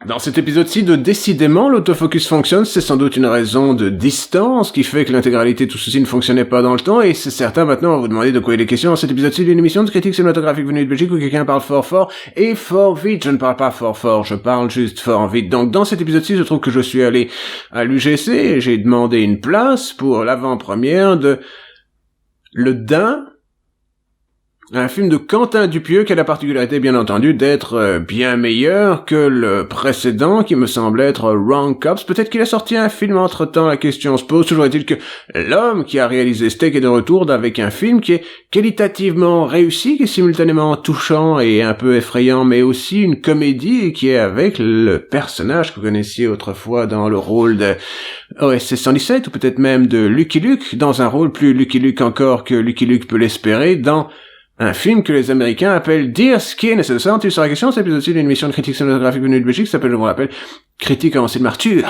Dans cet épisode-ci de Décidément, l'autofocus fonctionne, c'est sans doute une raison de distance qui fait que l'intégralité de tout ceci ne fonctionnait pas dans le temps, et c'est certain maintenant, on va vous demander de quoi il est question dans cet épisode-ci d'une émission de critique cinématographique venue de Belgique où quelqu'un parle fort et fort vite. Je ne parle pas fort, je parle juste fort vite. Donc dans cet épisode-ci, je trouve que je suis allé à l'UGC et j'ai demandé une place pour l'avant-première de Le Dain, un film de Quentin Dupieux qui a la particularité, bien entendu, d'être bien meilleur que le précédent, qui me semble être Wrong Cops. Peut-être qu'il a sorti un film entre-temps, la question se pose. Toujours est-il que l'homme qui a réalisé Steak est de retour avec un film qui est qualitativement réussi, qui est simultanément touchant et un peu effrayant, mais aussi une comédie, et qui est avec le personnage que vous connaissiez autrefois dans le rôle de OSS 117, ou peut-être même de Lucky Luke, dans un rôle plus Lucky Luke encore que Lucky Luke peut l'espérer, dans un film que les Américains appellent Deer Skin, et c'est de ça dont il sera question. C'est épisode-ci d'une émission de critique cinématographique venue de Belgique qui s'appelle, je vous rappelle, Critique avancée de Martyr.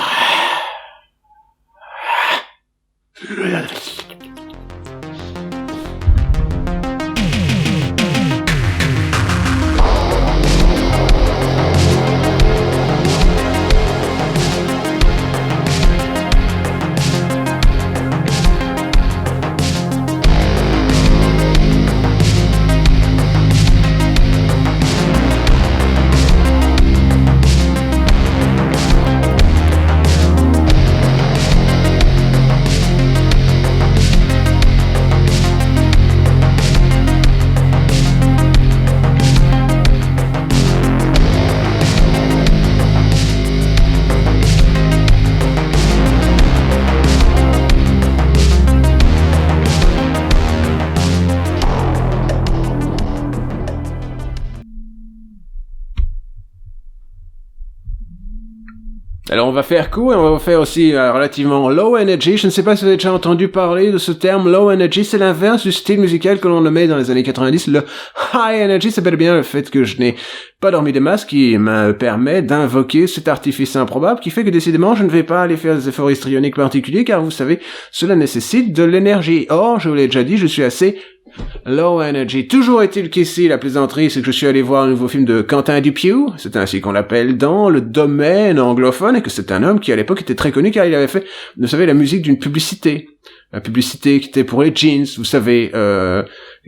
Alors on va faire court et on va faire aussi relativement low energy. Je ne sais pas si vous avez déjà entendu parler de ce terme low energy. C'est l'inverse du style musical que l'on nommait dans les années 90. Le high energy, c'est bel et bien le fait que je n'ai pas dormi des masses qui me permet d'invoquer cet artifice improbable qui fait que décidément je ne vais pas aller faire des efforts histrioniques particuliers car vous savez, cela nécessite de l'énergie. Or, je vous l'ai déjà dit, je suis assez low energy. Toujours est-il qu'ici, la plaisanterie, c'est que je suis allé voir un nouveau film de Quentin Dupieux, c'est ainsi qu'on l'appelle dans le domaine anglophone, et que c'est un homme qui à l'époque était très connu car il avait fait, vous savez, la musique d'une publicité. La publicité qui était pour les jeans, vous savez, que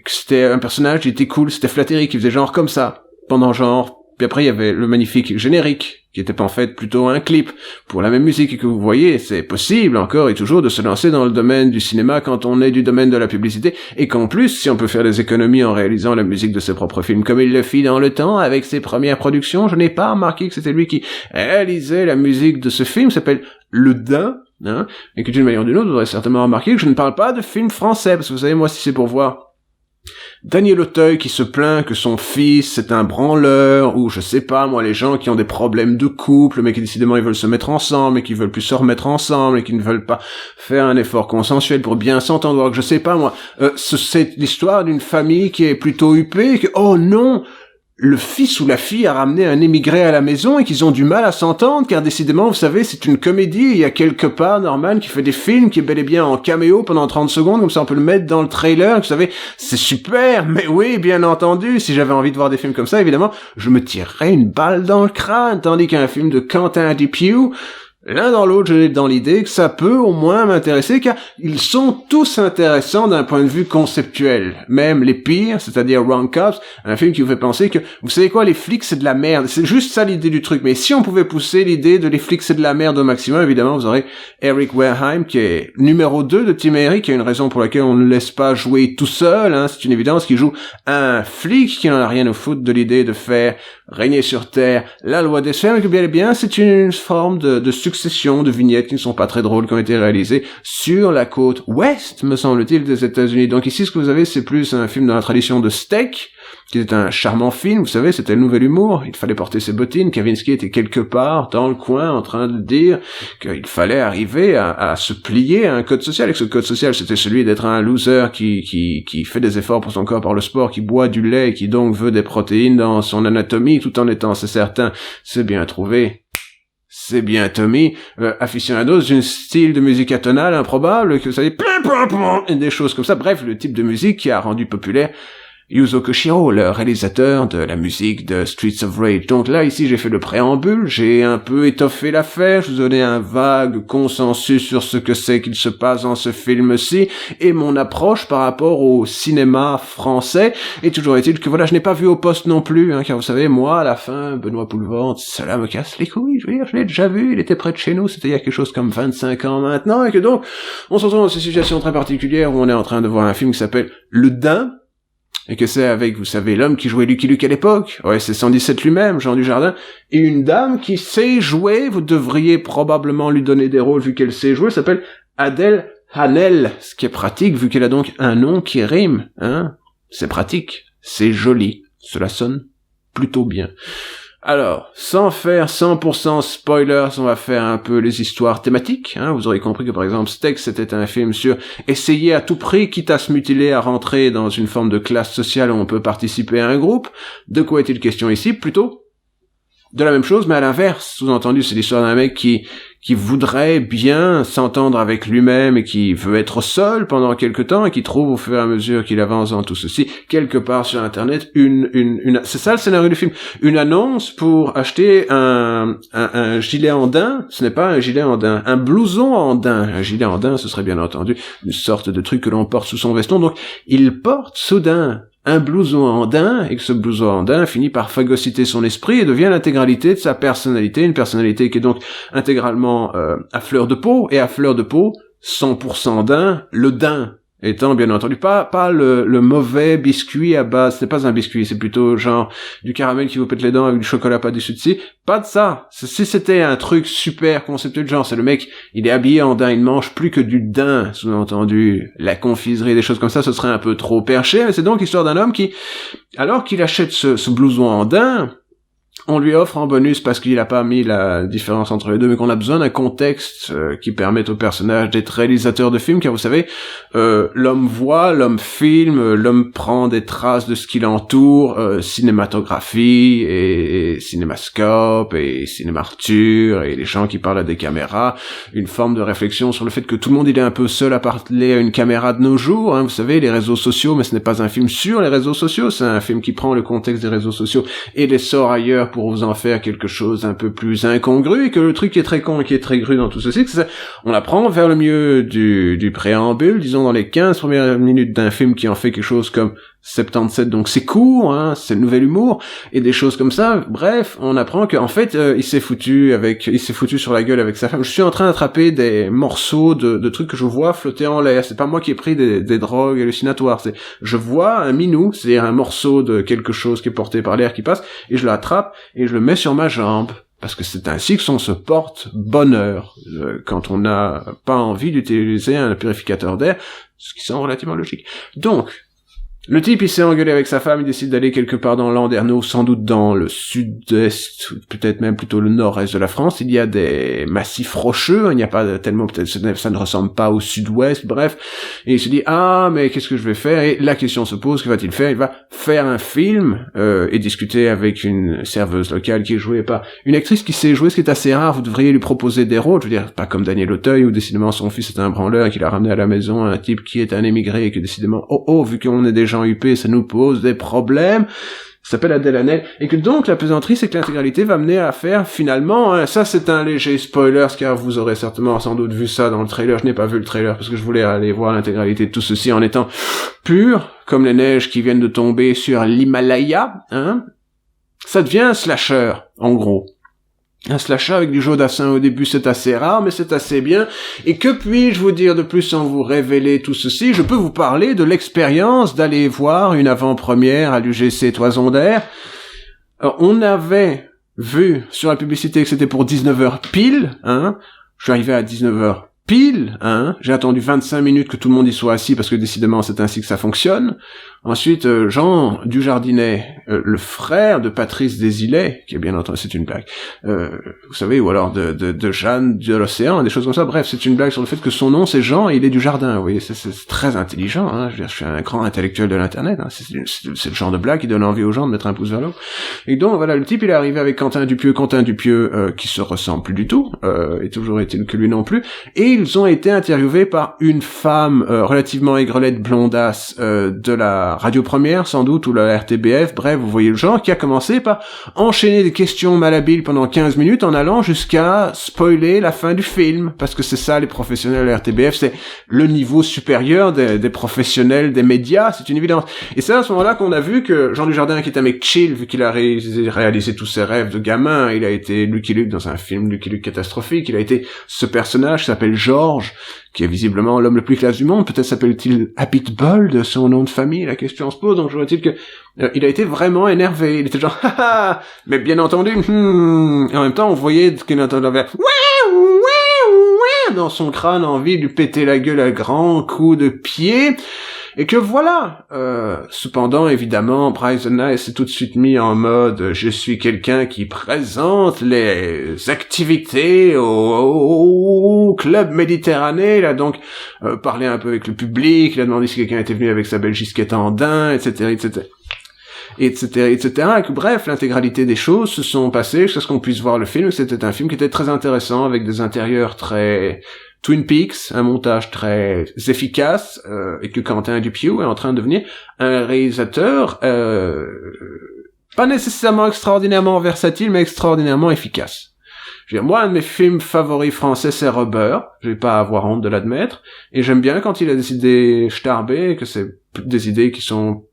c'était un personnage qui était cool, c'était Flattery, qui faisait genre comme ça, pendant genre. Puis après, il y avait le magnifique générique, qui était en fait plutôt un clip pour la même musique, et que vous voyez, c'est possible encore et toujours de se lancer dans le domaine du cinéma quand on est du domaine de la publicité, et qu'en plus, si on peut faire des économies en réalisant la musique de ses propres films, comme il le fit dans le temps avec ses premières productions, je n'ai pas remarqué que c'était lui qui réalisait la musique de ce film, s'appelle Le Dain, hein, et que d'une manière ou d'une autre, vous aurez certainement remarqué que je ne parle pas de film français, parce que vous savez, moi, si c'est pour voir Daniel Auteuil qui se plaint que son fils c'est un branleur, ou je sais pas moi, les gens qui ont des problèmes de couple mais qui décidément ils veulent se mettre ensemble et qui veulent plus se remettre ensemble et qui ne veulent pas faire un effort consensuel pour bien s'entendre, alors que je sais pas moi, c'est l'histoire d'une famille qui est plutôt huppée, que oh non, le fils ou la fille a ramené un émigré à la maison et qu'ils ont du mal à s'entendre, car décidément, vous savez, c'est une comédie, il y a quelque part Norman qui fait des films, qui est bel et bien en caméo pendant 30 secondes, comme ça on peut le mettre dans le trailer, vous savez, c'est super, mais oui, bien entendu, si j'avais envie de voir des films comme ça, évidemment, je me tirerais une balle dans le crâne, tandis qu'un film de Quentin Dupieux, l'un dans l'autre, j'ai dans l'idée que ça peut au moins m'intéresser, car ils sont tous intéressants d'un point de vue conceptuel. Même les pires, c'est-à-dire Wrong Cops, un film qui vous fait penser que, vous savez quoi, les flics c'est de la merde. C'est juste ça l'idée du truc. Mais si on pouvait pousser l'idée de les flics c'est de la merde au maximum, évidemment, vous aurez Eric Wareheim, qui est numéro 2 de Tim Herrick, qui a une raison pour laquelle on ne laisse pas jouer tout seul, hein, c'est une évidence, qui joue un flic qui n'en a rien à foutre de l'idée de faire régner sur Terre la loi des sphères, mais que bien et bien, c'est une forme de succession de vignettes qui ne sont pas très drôles, qui ont été réalisées sur la côte ouest, me semble-t-il, des États-Unis. Donc ici, ce que vous avez, c'est plus un film dans la tradition de Steak, qui était un charmant film, vous savez, c'était le nouvel humour, il fallait porter ses bottines, Kavinsky était quelque part dans le coin en train de dire qu'il fallait arriver à se plier à un code social, et que ce code social c'était celui d'être un loser qui fait des efforts pour son corps par le sport, qui boit du lait et qui donc veut des protéines dans son anatomie, tout en étant, c'est certain, c'est bien trouvé. C'est bien Tommy, aficionados d'un style de musique atonale improbable, que vous savez, et des choses comme ça, bref, le type de musique qui a rendu populaire Yuzo Koshiro, le réalisateur de la musique de Streets of Rage. Donc là, ici, j'ai fait le préambule, j'ai un peu étoffé l'affaire, je vous donnais un vague consensus sur ce que c'est qu'il se passe dans ce film-ci, et mon approche par rapport au cinéma français. Et toujours est-il que voilà, je n'ai pas vu au poste non plus, car vous savez, moi, à la fin, Benoît Poulvord, cela me casse les couilles, je veux dire, je l'ai déjà vu, il était près de chez nous, c'était il y a quelque chose comme 25 ans maintenant, et que donc, on se retrouve dans cette situation très particulière où on est en train de voir un film qui s'appelle Le Daim, et que c'est avec, vous savez, l'homme qui jouait Lucky Luke à l'époque, ouais, c'est 117 lui-même, Jean Dujardin, et une dame qui sait jouer, vous devriez probablement lui donner des rôles vu qu'elle sait jouer, elle s'appelle Adèle Hanel, ce qui est pratique vu qu'elle a donc un nom qui rime, c'est pratique, c'est joli, cela sonne plutôt bien. Alors, sans faire 100% spoilers, on va faire un peu les histoires thématiques. Vous aurez compris que par exemple, Stex c'était un film sur essayer à tout prix, quitte à se mutiler, à rentrer dans une forme de classe sociale où on peut participer à un groupe. De quoi est-il question ici? Plutôt de la même chose, mais à l'inverse. Sous-entendu, c'est l'histoire d'un mec qui voudrait bien s'entendre avec lui-même et qui veut être seul pendant quelque temps et qui trouve au fur et à mesure qu'il avance dans tout ceci, quelque part sur Internet, c'est ça le scénario du film, une annonce pour acheter un gilet en daim. Ce n'est pas un gilet en daim, un blouson en daim. Un gilet en daim, ce serait bien entendu une sorte de truc que l'on porte sous son veston. Donc, il porte soudain un blouson en daim, et que ce blouson en daim finit par phagocyter son esprit et devient l'intégralité de sa personnalité, une personnalité qui est donc intégralement à fleur de peau, et à fleur de peau, 100% daim, le daim étant bien entendu pas le mauvais biscuit à base, c'est pas un biscuit, c'est plutôt genre du caramel qui vous pète les dents avec du chocolat pas dessus dessus, pas de ça. Si c'était un truc super conceptuel, genre c'est le mec, il est habillé en daim, il ne mange plus que du daim, sous-entendu la confiserie, des choses comme ça, ce serait un peu trop perché, mais c'est donc l'histoire d'un homme qui, alors qu'il achète ce blouson en daim, on lui offre en bonus, parce qu'il a pas mis la différence entre les deux, mais qu'on a besoin d'un contexte qui permette au personnage d'être réalisateur de film, car vous savez, l'homme voit, l'homme filme, l'homme prend des traces de ce qui l'entoure, cinématographie et cinémascope et cinémarture et les gens qui parlent à des caméras, une forme de réflexion sur le fait que tout le monde il est un peu seul à parler à une caméra de nos jours, vous savez, les réseaux sociaux, mais ce n'est pas un film sur les réseaux sociaux, c'est un film qui prend le contexte des réseaux sociaux et les sort ailleurs pour vous en faire quelque chose d'un peu plus incongru, et que le truc qui est très con et qui est très cru dans tout ceci, c'est on apprend vers le milieu du préambule, disons dans les 15 premières minutes d'un film qui en fait quelque chose comme 77, donc c'est court, c'est le nouvel humour, et des choses comme ça. Bref, on apprend qu'en fait, il s'est foutu sur la gueule avec sa femme. Je suis en train d'attraper des morceaux de trucs que je vois flotter en l'air. C'est pas moi qui ai pris des drogues hallucinatoires. Je vois un minou, c'est-à-dire un morceau de quelque chose qui est porté par l'air qui passe, et je l'attrape, et je le mets sur ma jambe. Parce que c'est ainsi que l'on se porte bonheur, quand on n'a pas envie d'utiliser un purificateur d'air, ce qui semble relativement logique. Donc, le type, il s'est engueulé avec sa femme, il décide d'aller quelque part dans Landerneau, sans doute dans le sud-est, peut-être même plutôt le nord-est de la France. Il y a des massifs rocheux, il n'y a pas tellement, peut-être ça ne ressemble pas au sud-ouest, bref. Et il se dit, mais qu'est-ce que je vais faire? Et la question se pose, que va-t-il faire? Il va faire un film, et discuter avec une serveuse locale qui est jouée par une actrice qui sait jouer, ce qui est assez rare. Vous devriez lui proposer des rôles, je veux dire, pas comme Daniel Auteuil, où décidément son fils est un branleur et qu'il a ramené à la maison un type qui est un émigré et que décidément, vu qu'on est déjà UP, ça nous pose des problèmes. Ça s'appelle Adèle Hanel, et que donc la plaisanterie, c'est que l'intégralité va mener à faire finalement, ça c'est un léger spoiler, car vous aurez certainement sans doute vu ça dans le trailer. Je n'ai pas vu le trailer parce que je voulais aller voir l'intégralité de tout ceci en étant pur, comme les neiges qui viennent de tomber sur l'Himalaya, Ça devient un slasher, en gros. Un slasher avec du Jodassin au début, c'est assez rare, mais c'est assez bien. Et que puis-je vous dire de plus sans vous révéler tout ceci? Je peux vous parler de l'expérience d'aller voir une avant-première à l'UGC Toison d'Air. Alors, on avait vu sur la publicité que c'était pour 19h pile, Je suis arrivé à 19h pile, J'ai attendu 25 minutes que tout le monde y soit assis parce que décidément c'est ainsi que ça fonctionne. Ensuite, Jean Dujardin, le frère de Patrice Désilets, qui est bien entendu, c'est une blague, vous savez, ou alors de Jeanne de l'Océan, des choses comme ça. Bref, c'est une blague sur le fait que son nom c'est Jean et il est du Jardin. Vous voyez, c'est très intelligent. Hein. Je veux dire, je suis un grand intellectuel de l'internet. Hein. C'est le genre de blague qui donne envie aux gens de mettre un pouce vers le haut. Et donc voilà, le type il est arrivé avec Quentin Dupieux, qui se ressemble plus du tout, et toujours est-il que lui non plus. Et ils ont été interviewés par une femme relativement aigrelette, blondasse de la radio première sans doute ou la RTBF. Bref, vous voyez le genre, qui a commencé par enchaîner des questions malhabiles pendant 15 minutes en allant jusqu'à spoiler la fin du film, parce que c'est ça les professionnels de la RTBF, c'est le niveau supérieur des professionnels des médias, c'est une évidence. Et c'est à ce moment-là qu'on a vu que Jean Dujardin, qui est un mec chill, vu qu'il a réalisé tous ses rêves de gamin, il a été Lucky Luke dans un film Lucky Luke catastrophique, il a été ce personnage qui s'appelle Georges, qui est visiblement l'homme le plus classe du monde, peut-être s'appelle-t-il Habitbol de son nom de famille, la question se pose, donc je vois-t-il que il a été vraiment énervé, il était genre haha, mais bien entendu, et en même temps on voyait qu'il entendait dans son crâne, envie de lui péter la gueule à grands coups de pied, et que voilà. Cependant, évidemment, Bryce Nice s'est tout de suite mis en mode je suis quelqu'un qui présente les activités au club Méditerranée, il a donc parlé un peu avec le public, il a demandé si quelqu'un était venu avec sa belle Gisquette en daim, etc. Bref, l'intégralité des choses se sont passées jusqu'à ce qu'on puisse voir le film. C'était un film qui était très intéressant, avec des intérieurs très Twin Peaks, un montage très efficace, et que Quentin Dupieux est en train de devenir un réalisateur pas nécessairement extraordinairement versatile, mais extraordinairement efficace. Je veux dire, moi, un de mes films favoris français, c'est Rubber. Je vais pas avoir honte de l'admettre. Et j'aime bien quand il a des idées starbées, que c'est des idées qui sont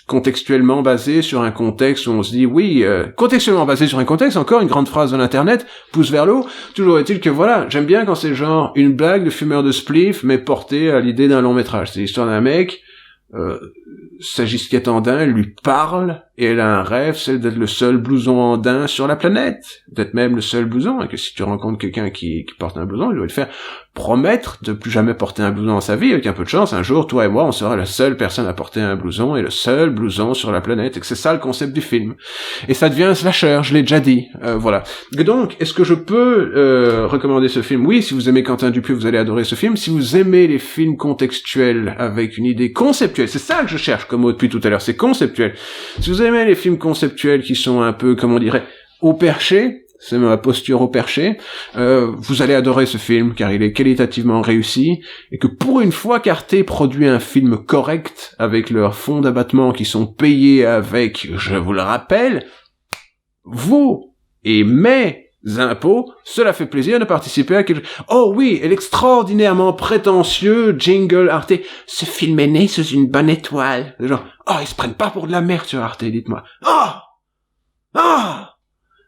contextuellement basé sur un contexte où on se dit oui, contextuellement basé sur un contexte, encore une grande phrase de l'internet, pouce vers le haut. Toujours est-il que voilà, j'aime bien quand c'est genre une blague de fumeur de spliff mais portée à l'idée d'un long métrage. C'est l'histoire d'un mec, sa Gisquette en daim lui parle et elle a un rêve, c'est d'être le seul blouson en daim sur la planète, d'être même le seul blouson, et que si tu rencontres quelqu'un qui porte un blouson, il doit te faire promettre de plus jamais porter un blouson dans sa vie, avec un peu de chance, un jour, toi et moi, on sera la seule personne à porter un blouson, et le seul blouson sur la planète, et que c'est ça le concept du film. Et ça devient un slasher, je l'ai déjà dit, voilà. Et donc, est-ce que je peux recommander ce film? Oui, si vous aimez Quentin Dupieux, vous allez adorer ce film. Si vous aimez les films contextuels, avec une idée conceptuelle, c'est ça que je cherche comme mot depuis tout à l'heure, c'est conceptuel. Si vous aimez les films conceptuels qui sont un peu, comment on dirait, au perché, c'est ma posture au perché, vous allez adorer ce film, car il est qualitativement réussi, et que pour une fois qu'Arte produit un film correct, avec leurs fonds d'abattement qui sont payés avec, je vous le rappelle, vos et mes impôts, cela fait plaisir de participer à quelque chose. Oh oui, et l'extraordinairement prétentieux jingle Arte. Ce film est né sous une bonne étoile. Genre, oh, ils se prennent pas pour de la merde sur Arte, dites-moi.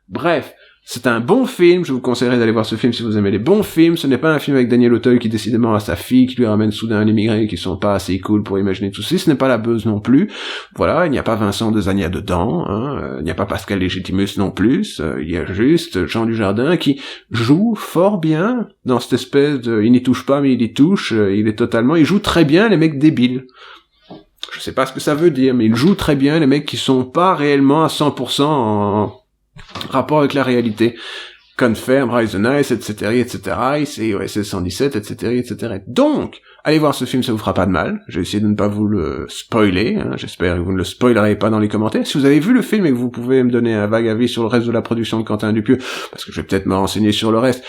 Bref, c'est un bon film, je vous conseillerais d'aller voir ce film si vous aimez les bons films. Ce n'est pas un film avec Daniel Auteuil qui décidément a sa fille, qui lui ramène soudain un immigré qui sont pas assez cool pour imaginer tout ceci. Ce n'est pas La Beuse non plus. Voilà, il n'y a pas Vincent Desagna dedans, hein. Il n'y a pas Pascal Légitimus non plus. Il y a juste Jean Dujardin qui joue fort bien dans cette espèce de... Il n'y touche pas mais il y touche. Il joue très bien les mecs débiles. Je sais pas ce que ça veut dire, mais il joue très bien les mecs qui sont pas réellement à 100% en rapport avec la réalité. Confirm, Rise the Nice, etc., c'est OSS 117, etc. Donc, allez voir ce film, ça vous fera pas de mal. Je vais essayer de ne pas vous le spoiler, hein. J'espère que vous ne le spoilerez pas dans les commentaires. Si vous avez vu le film et que vous pouvez me donner un vague avis sur le reste de la production de Quentin Dupieux, parce que je vais peut-être me renseigner sur le reste,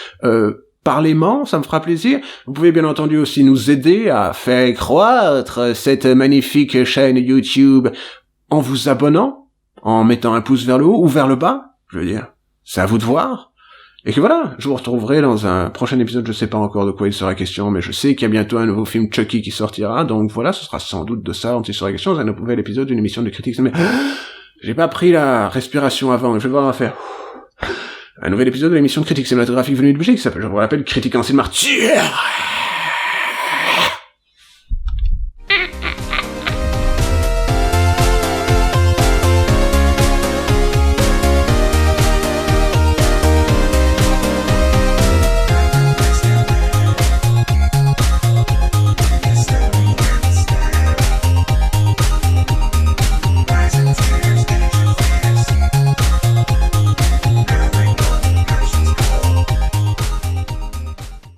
parlez-moi, ça me fera plaisir. Vous pouvez bien entendu aussi nous aider à faire croître cette magnifique chaîne YouTube en vous abonnant, en mettant un pouce vers le haut ou vers le bas. Je veux dire, c'est à vous de voir. Et que voilà, je vous retrouverai dans un prochain épisode, je sais pas encore de quoi il sera question, mais je sais qu'il y a bientôt un nouveau film Chucky qui sortira, donc voilà, ce sera sans doute de ça dont il sera question, dans un nouvel épisode d'une émission de critique. Mais j'ai pas pris la respiration avant, je vais devoir faire un nouvel épisode de l'émission de critique cinématographique venue de Belgique, qui s'appelle, je vous rappelle, Critique en cinéma.